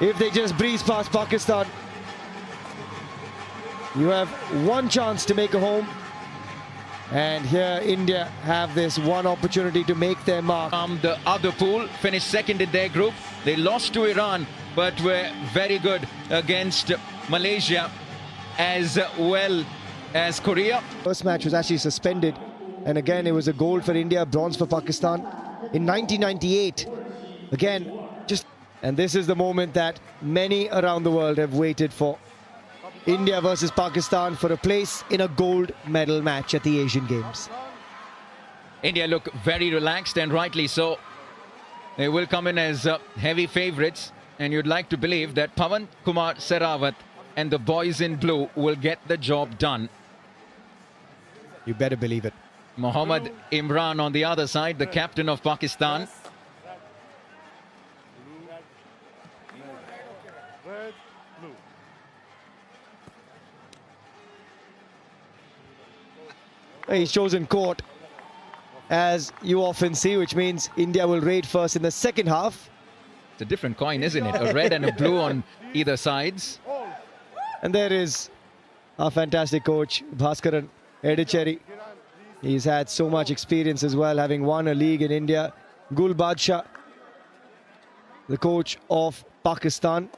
if they just breeze past Pakistan. You have one chance to make a home. And here India have this one opportunity to make their mark. The other pool finished second in their group. They lost to Iran, but were very good against Malaysia as well as Korea. First match was actually suspended, and again it was a gold for India, bronze for Pakistan. In 1998, again, and this is the moment that many around the world have waited for. India versus Pakistan for a place in a gold medal match at the Asian Games. India look very relaxed, and rightly so. They will come in as heavy favourites, and you'd like to believe that Pawan Kumar Sehrawat and the boys in blue will get the job done. You better believe it. Mohammad Imran on the other side, the captain of Pakistan. He's chosen court, as you often see, which means India will raid first in the second half. It's a different coin, isn't it? A red and a blue on either sides. And there is our fantastic coach, Bhaskaran Edicherry. He's had so much experience as well, having won a league in India. Gul Badshah, the coach of Pakistan.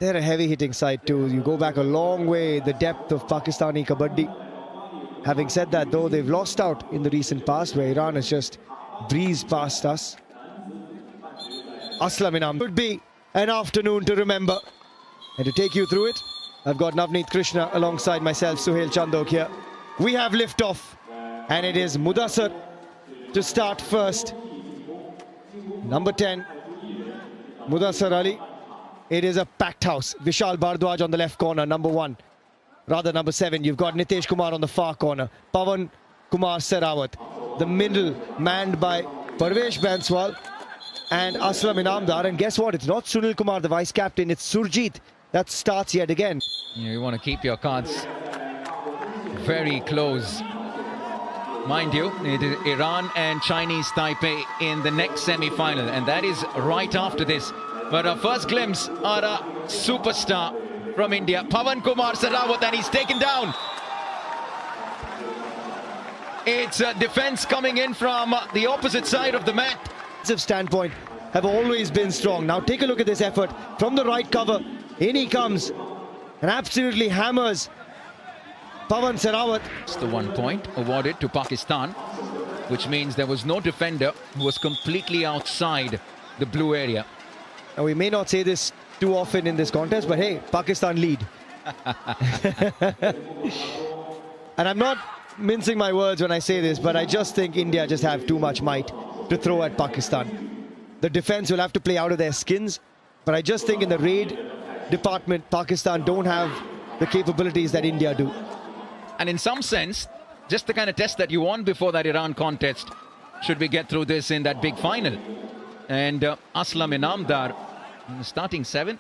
They're a heavy-hitting side too. You go back a long way, the depth of Pakistani kabaddi. Having said that, though, they've lost out in the recent past, where Iran has just breezed past us. Aslam Inam would be an afternoon to remember. And to take you through it, I've got Navneet Krishna alongside myself, Suhail Chandok here. We have liftoff, and it is Mudassar to start first. Number 10, Mudassar Ali. It is a packed house. Vishal Bhardwaj on the left corner, number 1. Rather, number 7, you've got Nitesh Kumar on the far corner. Pawan Kumar Sehrawat. The middle manned by Parvesh Banswal and Aslam Inamdar. And guess what? It's not Sunil Kumar, the vice captain. It's Surjit that starts yet again. You want to keep your cards very close. Mind you, it is Iran and Chinese Taipei in the next semi-final. And that is right after this. But our first glimpse are a superstar from India, Pawan Kumar Sehrawat, and he's taken down. It's a defense coming in from the opposite side of the mat. Standpoint have always been strong. Now take a look at this effort from the right cover. In he comes and absolutely hammers Pawan Sehrawat. It's the 1 point awarded to Pakistan, which means there was no defender who was completely outside the blue area. Now we may not say this too often in this contest, but hey, Pakistan lead. And I'm not mincing my words when I say this, but I just think India just have too much might to throw at Pakistan. The defense will have to play out of their skins, but I just think in the raid department, Pakistan don't have the capabilities that India do. And in some sense, just the kind of test that you want before that Iran contest, should we get through this in that big final. And Aslam Inamdar, starting 7.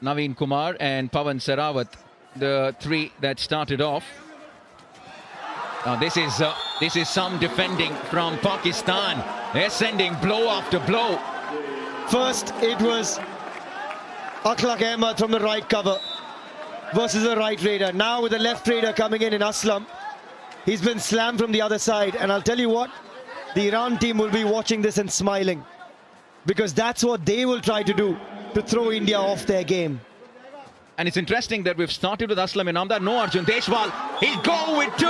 Naveen Kumar and Pawan Sehrawat, the 3 that started off. Now this is some defending from Pakistan. They're sending blow after blow. First, it was Akhlaq Ahmed from the right cover versus the right raider. Now with the left raider coming in Aslam, he's been slammed from the other side. And I'll tell you what, the Iran team will be watching this and smiling, because that's what they will try to do to throw India off their game. And it's interesting that we've started with Aslam Inamdar. No Arjun Deshwal. He'll go with 2.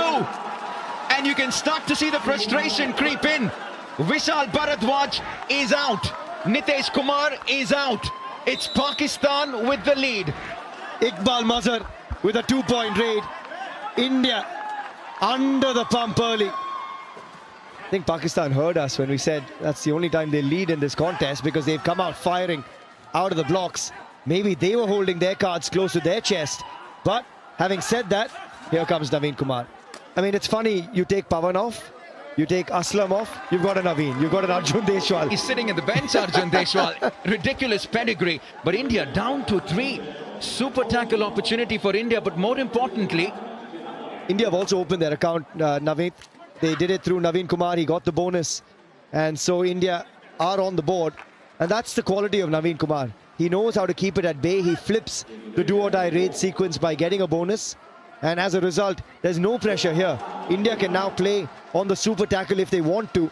And you can start to see the frustration creep in. Vishal Bharadwaj is out. Nitesh Kumar is out. It's Pakistan with the lead. Iqbal Mazhar with a 2-point raid. India under the pump early. I think Pakistan heard us when we said that's the only time they lead in this contest, because they've come out firing out of the blocks. Maybe they were holding their cards close to their chest. But having said that, here comes Naveen Kumar. I mean, it's funny, you take Pawan off, you take Aslam off, you've got a Naveen, you've got an Arjun Deshwal. He's sitting in the bench, Arjun Deshwal. Ridiculous pedigree. But India down to 3. Super tackle opportunity for India, but more importantly, India have also opened their account, Naveen. They did it through Naveen Kumar. He got the bonus. And so India are on the board. And that's the quality of Naveen Kumar. He knows how to keep it at bay. He flips the do-or-die raid sequence by getting a bonus. And as a result, there's no pressure here. India can now play on the super tackle if they want to.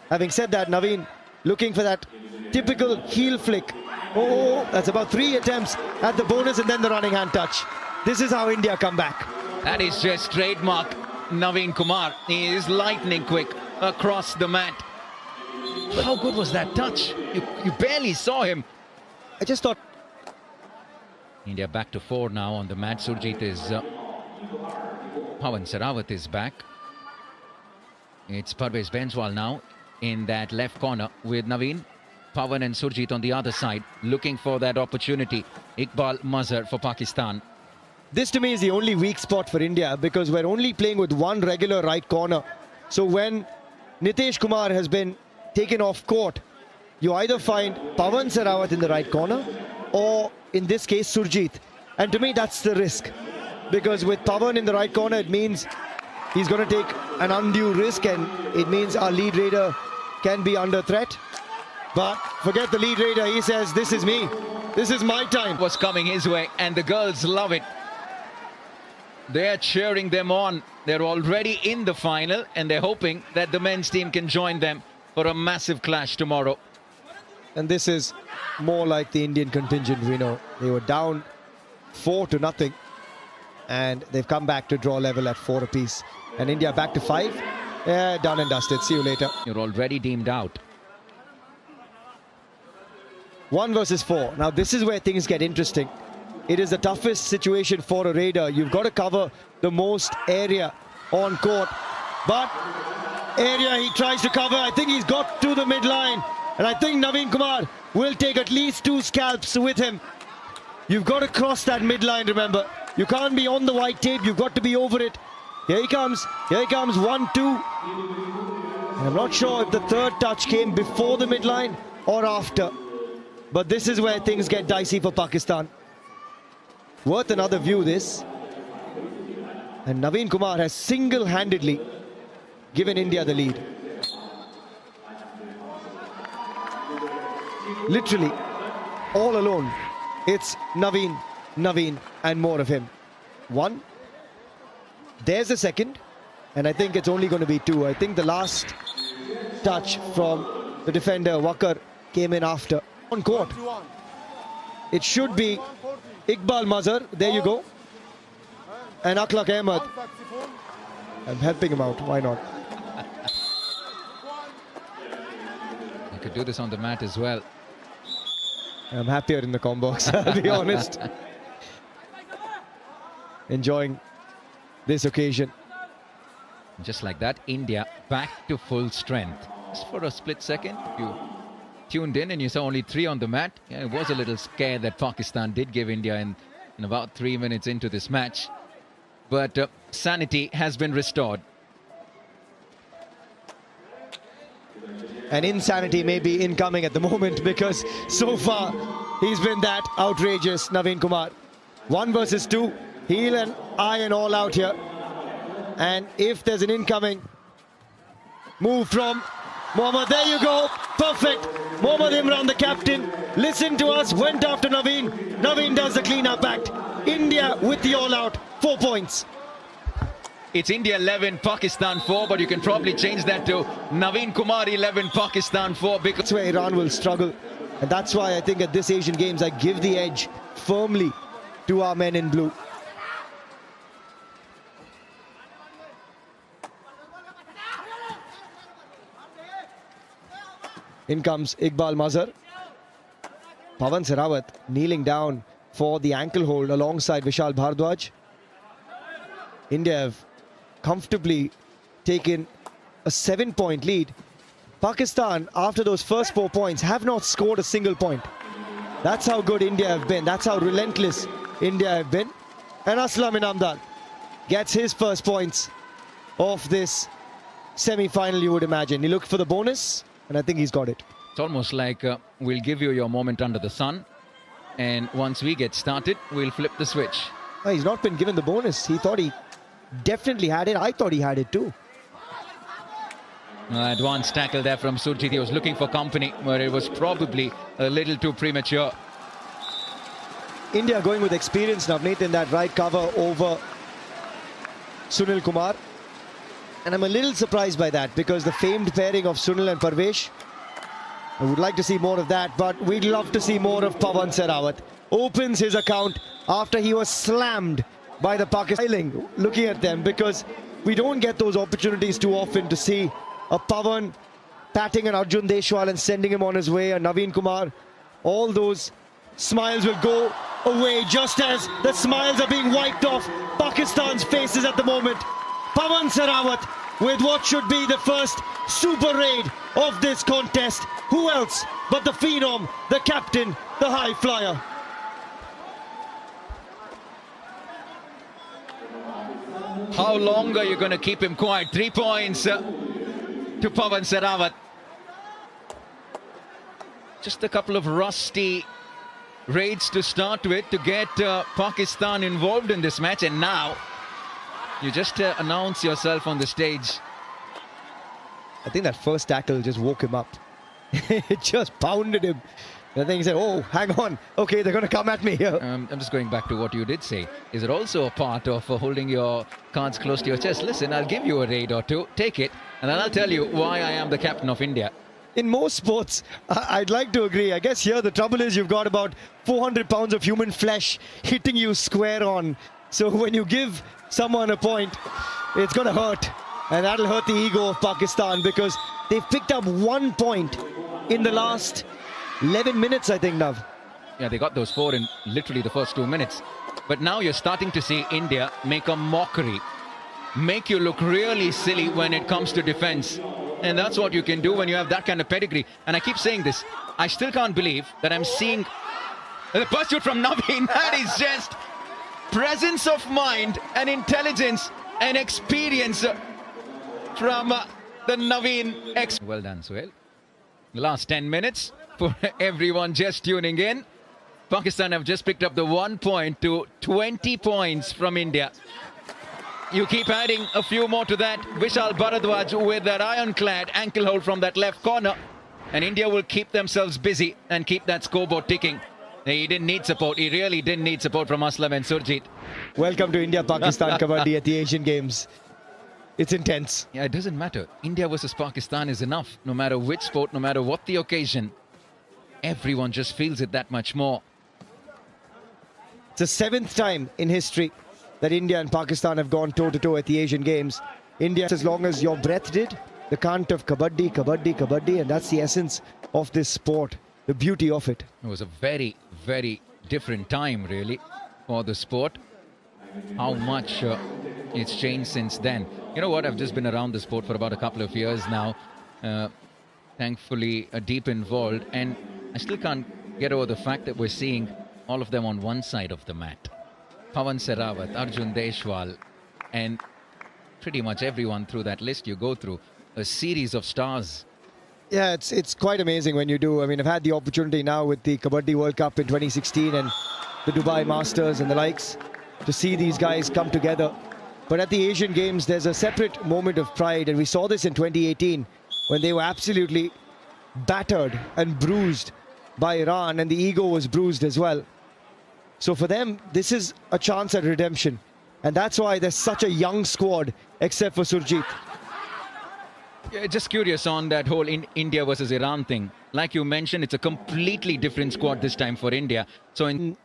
Having said that, Naveen looking for that typical heel flick. Oh, that's about 3 attempts at the bonus and then the running hand touch. This is how India come back. That is just trademark Naveen Kumar. He is lightning quick across the mat. But how good was that touch? You barely saw him. I just thought... India back to 4 now on the mat. Surjit is... Pawan Sehrawat is back. It's Parvez Banswal now in that left corner with Naveen, Pawan and Surjit on the other side, looking for that opportunity. Iqbal Mazhar for Pakistan. This to me is the only weak spot for India because we're only playing with one regular right corner. So when Nitesh Kumar has been taken off court, you either find Pawan Sehrawat in the right corner or in this case Surjit. And to me that's the risk. Because with Pawan in the right corner, it means he's going to take an undue risk and it means our lead raider can be under threat. But forget the lead raider, he says, this is me. This is my time. Was coming his way and the girls love it. They're cheering them on. They're already in the final and they're hoping that the men's team can join them for a massive clash tomorrow. And this is more like the Indian contingent we know. They were down 4-0. And they've come back to draw level at 4 apiece. And India back to 5. Yeah, done and dusted. See you later. You're already deemed out. 1 versus 4. Now this is where things get interesting. It is the toughest situation for a raider. You've got to cover the most area on court. But area he tries to cover. I think he's got to the midline. And I think Naveen Kumar will take at least 2 scalps with him. You've got to cross that midline, remember. You can't be on the white tape, you've got to be over it. Here he comes, 1-2. I'm not sure if the third touch came before the midline or after. But this is where things get dicey for Pakistan. Worth another view, this. And Naveen Kumar has single-handedly given India the lead. Literally, all alone. It's Naveen, and more of him. 1. There's the second. And I think it's only going to be 2. I think the last touch from the defender, Wakar, came in after. On court. It should be Iqbal Mazhar. There you go. And Akhlaq Ahmed. I'm helping him out. Why not? You could do this on the mat as well. I'm happier in the combo box, I'll be honest. Enjoying this occasion. Just like that, India back to full strength. Just for a split second, you tuned in and you saw only 3 on the mat. Yeah, it was a little scare that Pakistan did give India in about 3 minutes into this match. But sanity has been restored. And insanity may be incoming at the moment because so far he's been that outrageous, Naveen Kumar. 1 versus 2, heel and eye and all out here. And if there's an incoming move from Mohammad, there you go, perfect. Mohammad Imran, the captain, listened to us, went after Naveen. Naveen does the clean-up act. India with the all-out, 4 points. It's India 11, Pakistan 4, but you can probably change that to Naveen Kumar 11, Pakistan 4. Because that's where Iran will struggle. And that's why I think at this Asian Games, I give the edge firmly to our men in blue. In comes Iqbal Mazhar. Pawan Sehrawat kneeling down for the ankle hold alongside Vishal Bhardwaj. India have comfortably taken a 7-point lead. Pakistan, after those first 4 points, have not scored a single point. That's how good India have been. That's how relentless India have been. And Aslam Inamdar gets his first points of this semi-final, you would imagine. He looked for the bonus, and I think he's got it. It's almost like we'll give you your moment under the sun. And once we get started, we'll flip the switch. Oh, he's not been given the bonus. He thought he definitely had it. I thought he had it too. Advanced tackle there from Surjit. He was looking for company, but it was probably a little too premature. India going with experience, Navneet, in that right cover over Sunil Kumar. And I'm a little surprised by that, because the famed pairing of Sunil and Parvesh, I would like to see more of that, but we'd love to see more of Pawan Sehrawat. Opens his account after he was slammed by the Pakistan. Looking at them, because we don't get those opportunities too often to see a Pawan patting an Arjun Deshwal and sending him on his way, a Naveen Kumar. All those smiles will go away just as the smiles are being wiped off Pakistan's faces at the moment. Pawan Sehrawat with what should be the first super raid of this contest. Who else but the phenom, the captain, the high flyer? How long are you going to keep him quiet? 3 points to Pawan Sehrawat. Just a couple of rusty raids to start with to get Pakistan involved in this match, and now you just announce yourself on the stage. I think that first tackle just woke him up. It just pounded him. And then he said, oh, hang on. Okay, they're going to come at me here. I'm just going back to what you did say. Is it also a part of holding your cards close to your chest? Listen, I'll give you a raid or two. Take it. And then I'll tell you why I am the captain of India. In most sports, I'd like to agree. I guess here the trouble is you've got about 400 pounds of human flesh hitting you square on. So when you give someone a point, it's going to hurt. And that'll hurt the ego of Pakistan, because they've picked up 1 point in the last 11 minutes, I think, Nav. Yeah, they got those 4 in literally the first 2 minutes. But now you're starting to see India make a mockery, make you look really silly when it comes to defense. And that's what you can do when you have that kind of pedigree. And I keep saying this, I still can't believe that I'm seeing the pursuit from Naveen. That is just presence of mind and intelligence and experience from the Naveen X. Well done, Suhail. The last 10 minutes for everyone just tuning in. Pakistan have just picked up the 1 point to 20 points from India. You keep adding a few more to that. Vishal Bharadwaj with that ironclad ankle hold from that left corner. And India will keep themselves busy and keep that scoreboard ticking. He didn't need support. He really didn't need support from Aslam and Surjit. Welcome to India-Pakistan Kabaddi at the Asian Games. It's intense. Yeah, it doesn't matter. India versus Pakistan is enough. No matter which sport, no matter what the occasion. Everyone just feels it that much more. It's the 7th time in history that India and Pakistan have gone toe-to-toe at the Asian Games. India, as long as your breath did, the cant of kabaddi, kabaddi, kabaddi, and that's the essence of this sport, the beauty of it. It was a very, very different time, really, for the sport. How much it's changed since then. You know what, I've just been around the sport for about a couple of years now. Thankfully, deep involved, and I still can't get over the fact that we're seeing all of them on one side of the mat. Pawan Sehrawat, Arjun Deshwal, and pretty much everyone through that list you go through. A series of stars. Yeah, it's quite amazing when you do. I mean, I've had the opportunity now with the Kabaddi World Cup in 2016 and the Dubai Masters and the likes to see these guys come together. But at the Asian Games, there's a separate moment of pride, and we saw this in 2018 when they were absolutely battered and bruised by Iran, and the ego was bruised as well. So for them, this is a chance at redemption. And that's why there's such a young squad, except for Surjit. Yeah, just curious on that whole India versus Iran thing. Like you mentioned, it's a completely different squad this time for India. So in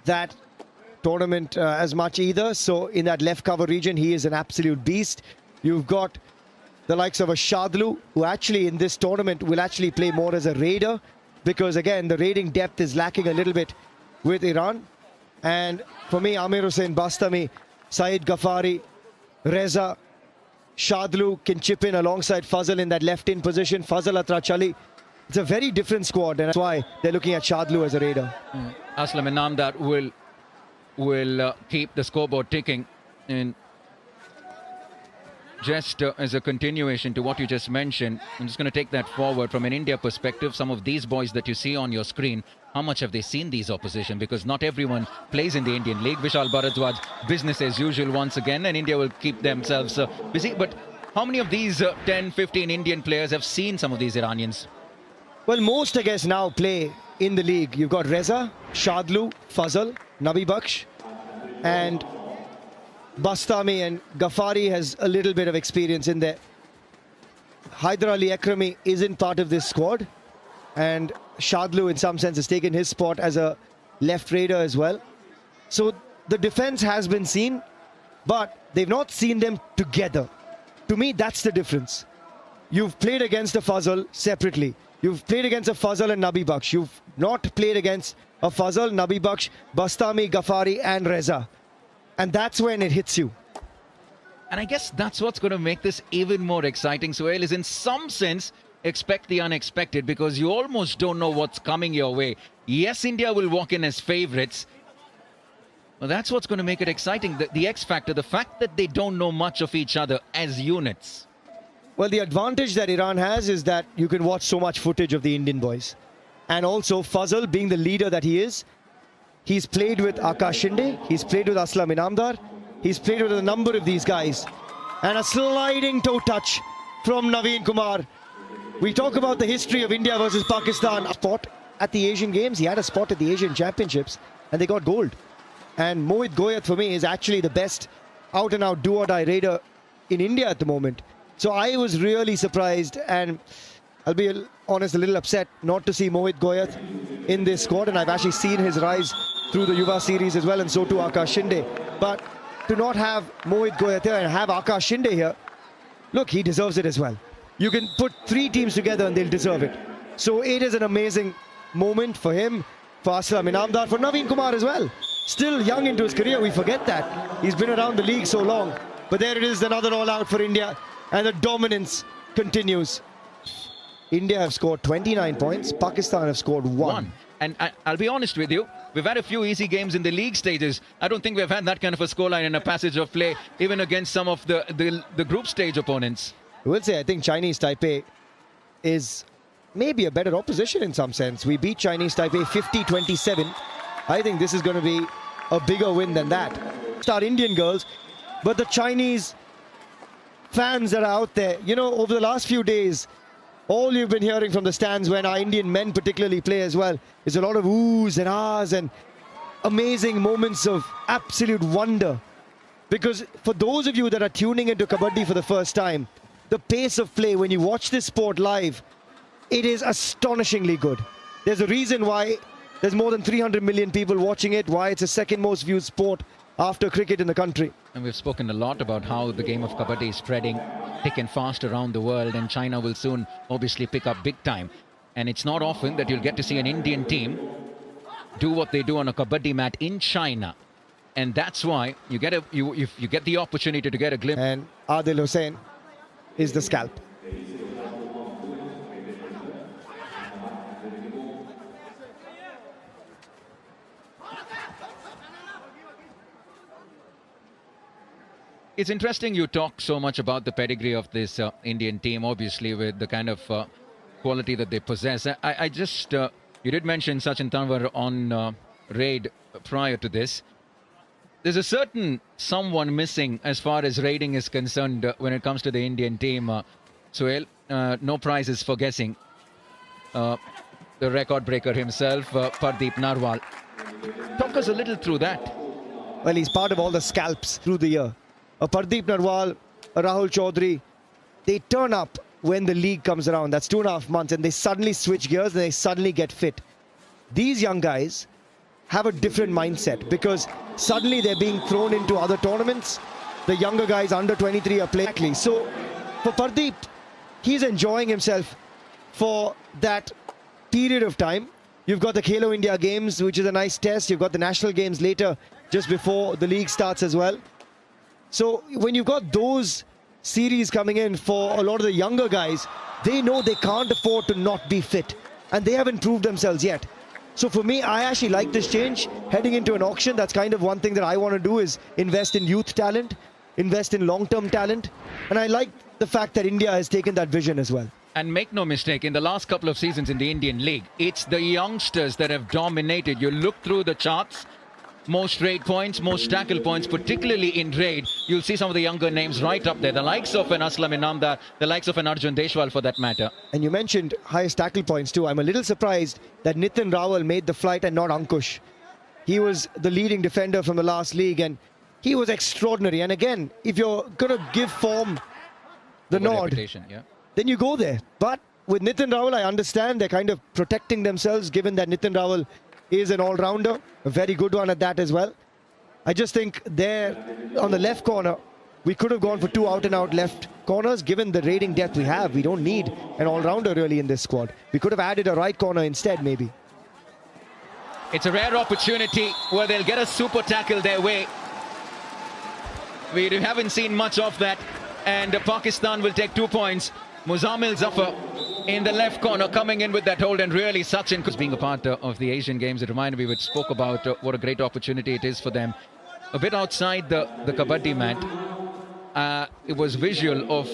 that tournament as much either. So in that left cover region, he is an absolute beast. You've got the likes of a Shadlu, who actually in this tournament will actually play more as a raider, because again, the raiding depth is lacking a little bit with Iran. And for me, Amir Hussain Bastami, Saeed Ghaffari, Reza, Shadlu can chip in alongside Fazal in that left-in position. Fazal Atrachali. It's a very different squad, and that's why they're looking at Shadlu as a raider. Aslam and Namdar will keep the scoreboard ticking. And just as a continuation to what you just mentioned, I'm just going to take that forward from an India perspective. Some of these boys that you see on your screen, how much have they seen these opposition? Because not everyone plays in the Indian League. Vishal Bharadwaj, business as usual once again, and India will keep themselves busy. But How many of these 10, 15 Indian players have seen some of these Iranians? Well, most, I guess, now play in the league. You've got Reza, Shadlu, Fazal, Nabi Baksh, and Bastami and Ghaffari has a little bit of experience in there. Haider Ali Akrami isn't part of this squad, and Shadlu in some sense has taken his spot as a left raider as well. So the defense has been seen, but they've not seen them together. To me, that's the difference. You've played against a Fazal separately. You've played against a Fazal and Nabi Baksh. You've not played against a Fazal, Nabi Baksh, Bastami, Ghaffari and Reza. And that's when it hits you. And I guess that's what's going to make this even more exciting, Suhail, is in some sense, expect the unexpected, because you almost don't know what's coming your way. Yes, India will walk in as favourites. Well, that's what's going to make it exciting. The X factor, the fact that they don't know much of each other as units. Well, the advantage that Iran has is that you can watch so much footage of the Indian boys. And also, Fazal, being the leader that he is, he's played with Akash Shinde, he's played with Aslam Inamdar, he's played with a number of these guys. And a sliding toe touch from Naveen Kumar. We talk about the history of India versus Pakistan. A spot at the Asian Games, he had a spot at the Asian Championships, and they got gold. And Mohit Goyat, for me, is actually the best out-and-out do-or-die raider in India at the moment. So I was really surprised, and I'll be honest, a little upset not to see Mohit Goyat in this squad. And I've actually seen his rise through the Yuva series as well, and so too Akash Shinde. But to not have Mohit Goyat here and have Akash Shinde here, look, he deserves it as well. You can put three teams together and they'll deserve it. So it is an amazing moment for him, for Aslam Inamdar, for Naveen Kumar as well. Still young into his career, we forget that. He's been around the league so long. But there it is, another all-out for India. And the dominance continues. India have scored 29 points. Pakistan have scored one. And I'll be honest with you, we've had a few easy games in the league stages. I don't think we've had that kind of a scoreline in a passage of play, even against some of the group stage opponents. I will say, I think Chinese Taipei is maybe a better opposition in some sense. We beat Chinese Taipei 50-27. I think this is going to be a bigger win than that. It's our Indian girls, but the Chinese fans that are out there, you know, over the last few days, all you've been hearing from the stands when our Indian men particularly play as well is a lot of oohs and ahs and amazing moments of absolute wonder. Because for those of you that are tuning into Kabaddi for the first time, the pace of play when you watch this sport live, it is astonishingly good. There's a reason why there's more than 300 million people watching it, why it's the second most viewed sport after cricket in the country. And we've spoken a lot about how the game of Kabaddi is spreading thick and fast around the world, and China will soon obviously pick up big time. And it's not often that you'll get to see an Indian team do what they do on a Kabaddi mat in China. And that's why you get you get the opportunity to get a glimpse. And Adil Hussain is the scalp. It's interesting you talk so much about the pedigree of this Indian team, obviously, with the kind of quality that they possess. I just, you did mention Sachin Tanwar on raid prior to this. There's a certain someone missing as far as raiding is concerned when it comes to the Indian team. Suhail, no prizes for guessing. The record breaker himself, Pardeep Narwal. Talk us a little through that. Well, he's part of all the scalps through the year. Pardeep Narwal, Rahul Chaudhary, they turn up when the league comes around. That's 2.5 months, and they suddenly switch gears and they suddenly get fit. These young guys have a different mindset because suddenly they're being thrown into other tournaments. The younger guys under 23 are playing. So for Pardeep, he's enjoying himself for that period of time. You've got the Khelo India Games, which is a nice test. You've got the National Games later, just before the league starts as well. So when you've got those series coming in for a lot of the younger guys, they know they can't afford to not be fit. And they haven't proved themselves yet. So for me, I actually like this change. Heading into an auction, that's kind of one thing that I want to do, is invest in youth talent, invest in long-term talent. And I like the fact that India has taken that vision as well. And make no mistake, in the last couple of seasons in the Indian League, it's the youngsters that have dominated. You look through the charts, most raid points, most tackle points, particularly in raid. You'll see some of the younger names right up there. The likes of an Aslam Inamdar, the likes of an Arjun Deshwal for that matter. And you mentioned highest tackle points too. I'm a little surprised that Nitin Rawal made the flight and not Ankush. He was the leading defender from the last league and he was extraordinary. And again, if you're going to give form the nod, yeah, then you go there. But with Nitin Rawal, I understand they're kind of protecting themselves given that Nitin Rawal is an all-rounder, a very good one at that as well. I just think there on the left corner, we could have gone for 2 out-and-out left corners given the raiding depth we have. We don't need an all-rounder really in this squad. We could have added a right corner instead maybe. It's a rare opportunity where they'll get a super tackle their way. We haven't seen much of that, and Pakistan will take 2 points. Muzammil Zafar in the left corner coming in with that hold, and really Sachin, because being a part of the Asian Games, it reminded me, we spoke about what a great opportunity it is for them. A bit outside the Kabaddi mat, it was visual of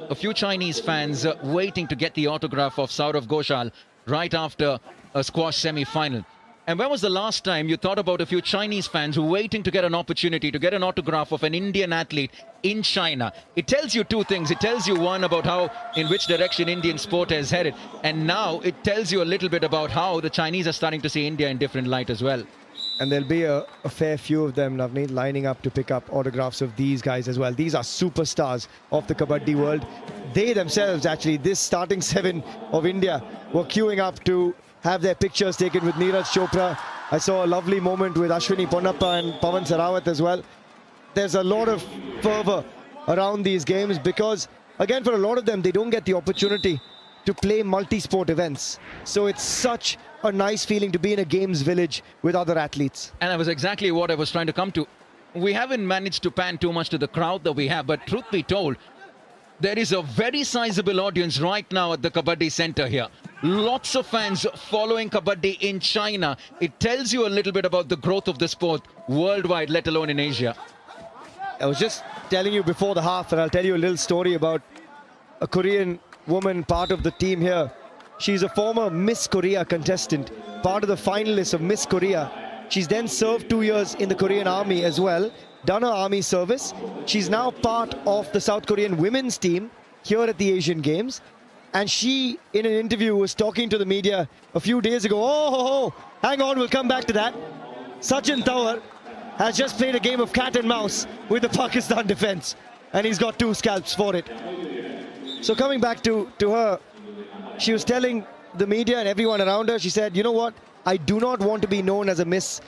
a few Chinese fans waiting to get the autograph of Saurav Ghoshal right after a squash semi-final. And when was the last time you thought about a few Chinese fans waiting to get an opportunity to get an autograph of an Indian athlete in China? It tells you 2 things. It tells you, one, about how, in which direction Indian sport has headed. And now it tells you a little bit about how the Chinese are starting to see India in different light as well. And there'll be a fair few of them, Navneet, lining up to pick up autographs of these guys as well. These are superstars of the Kabaddi world. They themselves, actually, this starting 7 of India were queuing up to have their pictures taken with Neeraj Chopra. I saw a lovely moment with Ashwini Ponnappa and Pawan Sarawat as well. There's a lot of fervor around these games because, again, for a lot of them, they don't get the opportunity to play multi-sport events. So it's such a nice feeling to be in a games village with other athletes. And that was exactly what I was trying to come to. We haven't managed to pan too much to the crowd that we have, but truth be told, there is a very sizable audience right now at the Kabaddi Center here. Lots of fans following Kabaddi in China. It tells you a little bit about the growth of the sport worldwide, let alone in Asia. I was just telling you before the half, and I'll tell you a little story about a Korean woman, part of the team here. She's a former Miss Korea contestant, part of the finalists of Miss Korea. She's then served 2 years in the Korean army as well, done her army service. She's now part of the South Korean women's team here at the Asian Games. And she, in an interview, was talking to the media a few days ago. Oh, hang on, we'll come back to that. Sachin Tawar has just played a game of cat and mouse with the Pakistan defense, and he's got 2 scalps for it. So coming back to her, she was telling the media and everyone around her, she said, you know what? I do not want to be known as a Miss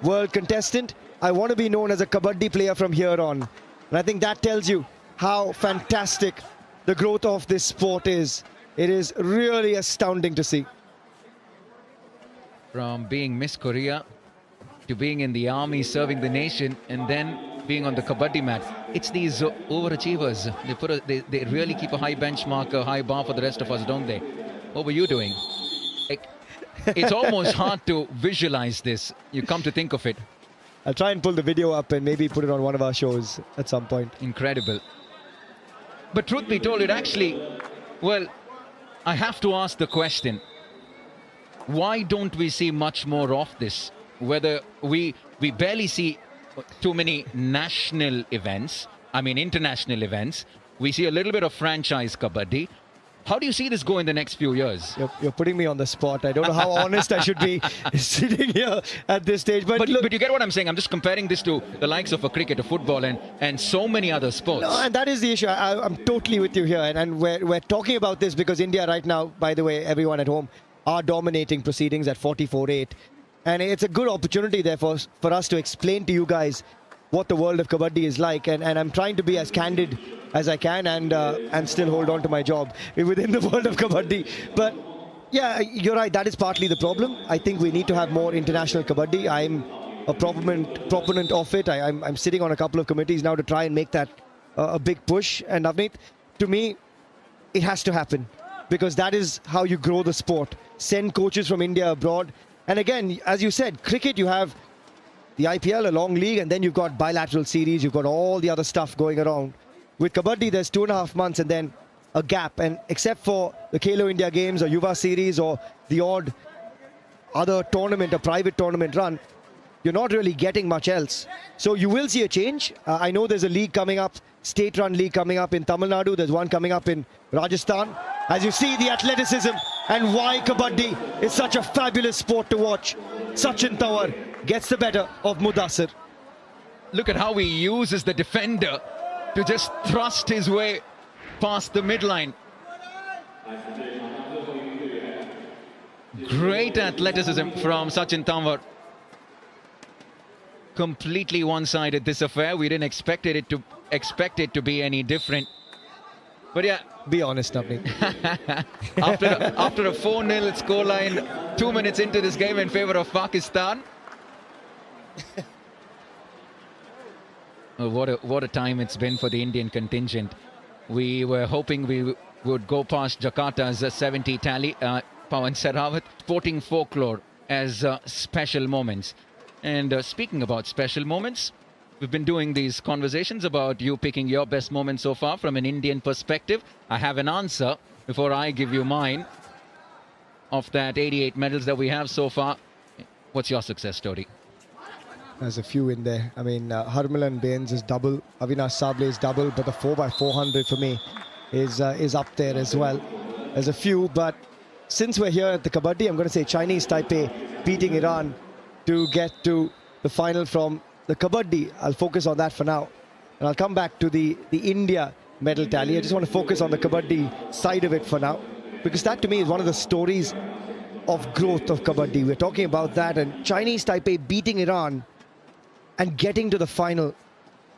World contestant. I want to be known as a Kabaddi player from here on. And I think that tells you how fantastic the growth of this sport is. It is really astounding to see. From being Miss Korea to being in the army, serving the nation, and then being on the Kabaddi mat. It's these overachievers. They really keep a high benchmark, a high bar for the rest of us, don't they? What were you doing? It's almost hard to visualize this. You come to think of it. I'll try and pull the video up and maybe put it on one of our shows at some point. Incredible. But truth be told, it actually, well, I have to ask the question, why don't we see much more of this? Whether we barely see too many national events, I mean international events. We see a little bit of franchise Kabaddi. How do you see this go in the next few years? You're putting me on the spot. I don't know how honest I should be sitting here at this stage. But look, you get what I'm saying. I'm just comparing this to the likes of a cricket, a football, and so many other sports. No, and that is the issue. I'm totally with you here. And we're talking about this because India right now, by the way, everyone at home, are dominating proceedings at 44-8. And it's a good opportunity, therefore, for us to explain to you guys what the world of Kabaddi is like. And I'm trying to be as candid as I can and still hold on to my job within the world of Kabaddi. But yeah, you're right. That is partly the problem. I think we need to have more international Kabaddi. I'm a proponent of it. I'm sitting on a couple of committees now to try and make that a big push. And Navneet, to me, it has to happen because that is how you grow the sport. Send coaches from India abroad. And again, as you said, cricket, you have the IPL, a long league, and then you've got bilateral series. You've got all the other stuff going around. With Kabaddi, there's 2.5 months and then a gap. And except for the Khelo India Games or Yuva Series or the odd other tournament, a private tournament run, you're not really getting much else. So you will see a change. I know there's a league coming up, state-run league coming up in Tamil Nadu. There's one coming up in Rajasthan. As you see, the athleticism and why Kabaddi is such a fabulous sport to watch. Sachin Tawar gets the better of Mudassir. Look at how he uses the defender to just thrust his way past the midline. Great athleticism from Sachin Tawar. Completely one-sided this affair. We didn't expect it to be any different. But yeah, be honest, Navneet. after a 4-0 scoreline, 2 minutes into this game in favor of Pakistan. Oh, what a time it's been for the Indian contingent. We were hoping we would go past Jakarta's 70 tally. Pawan Sehrawat, sporting folklore as special moments. And speaking about special moments, we've been doing these conversations about you picking your best moment so far from an Indian perspective. I have an answer before I give you mine. Of that 88 medals that we have so far, what's your success story? There's a few in there. I mean, Harmilan Bains is double, Avinash Sable is double, but the 4x400 for me is up there as well. There's a few, but since we're here at the Kabaddi, I'm going to say Chinese Taipei beating Iran to get to the final from the Kabaddi. I'll focus on that for now. And I'll come back to the India medal tally. I just want to focus on the Kabaddi side of it for now, because that to me is one of the stories of growth of Kabaddi. We're talking about that, and Chinese Taipei beating Iran and getting to the final.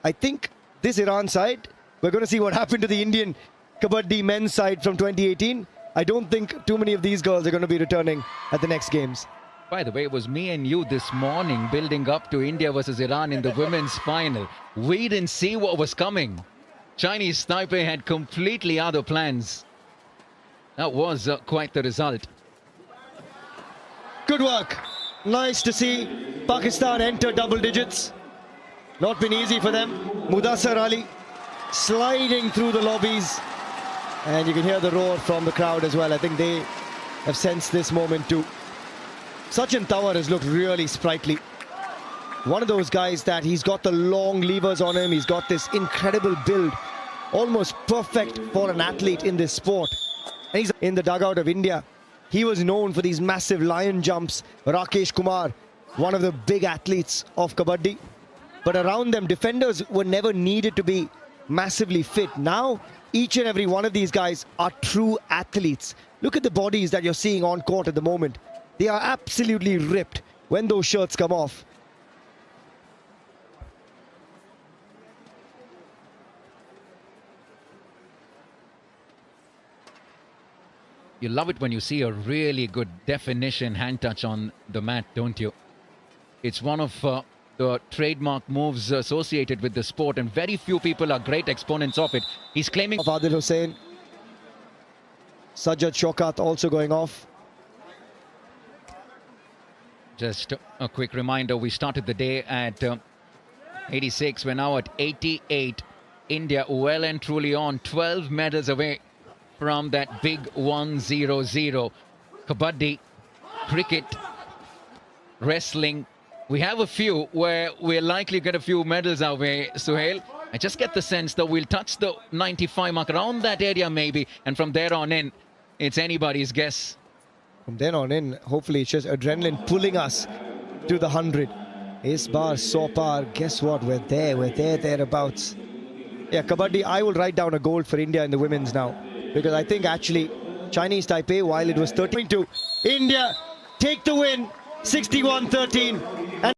I think this Iran side, we're going to see what happened to the Indian Kabaddi men's side from 2018. I don't think too many of these girls are going to be returning at the next games. By the way, it was me and you this morning building up to India versus Iran in the women's final. We didn't see what was coming. Chinese Taipei had completely other plans. That was quite the result. Good work. Nice to see Pakistan enter double digits. Not been easy for them. Mudassir Ali sliding through the lobbies. And you can hear the roar from the crowd as well. I think they have sensed this moment too. Sachin Tawar has looked really sprightly. One of those guys that he's got the long levers on him. He's got this incredible build. Almost perfect for an athlete in this sport. And he's in the dugout of India. He was known for these massive lion jumps. Rakesh Kumar, one of the big athletes of Kabaddi. But around them, defenders were never needed to be massively fit. Now, each and every one of these guys are true athletes. Look at the bodies that you're seeing on court at the moment. They are absolutely ripped when those shirts come off. You love it when you see a really good definition hand touch on the mat, don't you? It's one of the trademark moves associated with the sport, and very few people are great exponents of it. He's claiming... Of Adil Hussain. Sajjad Shaukat also going off. Just a quick reminder, we started the day at 86. We're now at 88. India well and truly on, 12 medals away from that big 1-0-0. Kabaddi, cricket, wrestling. We have a few where we're likely to get a few medals our way, Suhail. I just get the sense that we'll touch the 95 mark around that area maybe, and from there on in, it's anybody's guess. From then on in, hopefully it's just adrenaline pulling us to the 100. Is bar, so par, guess what? We're there, thereabouts. Yeah, Kabaddi, I will write down a gold for India in the women's now. Because I think actually Chinese Taipei, while it was 13-2, India take the win, 61-13.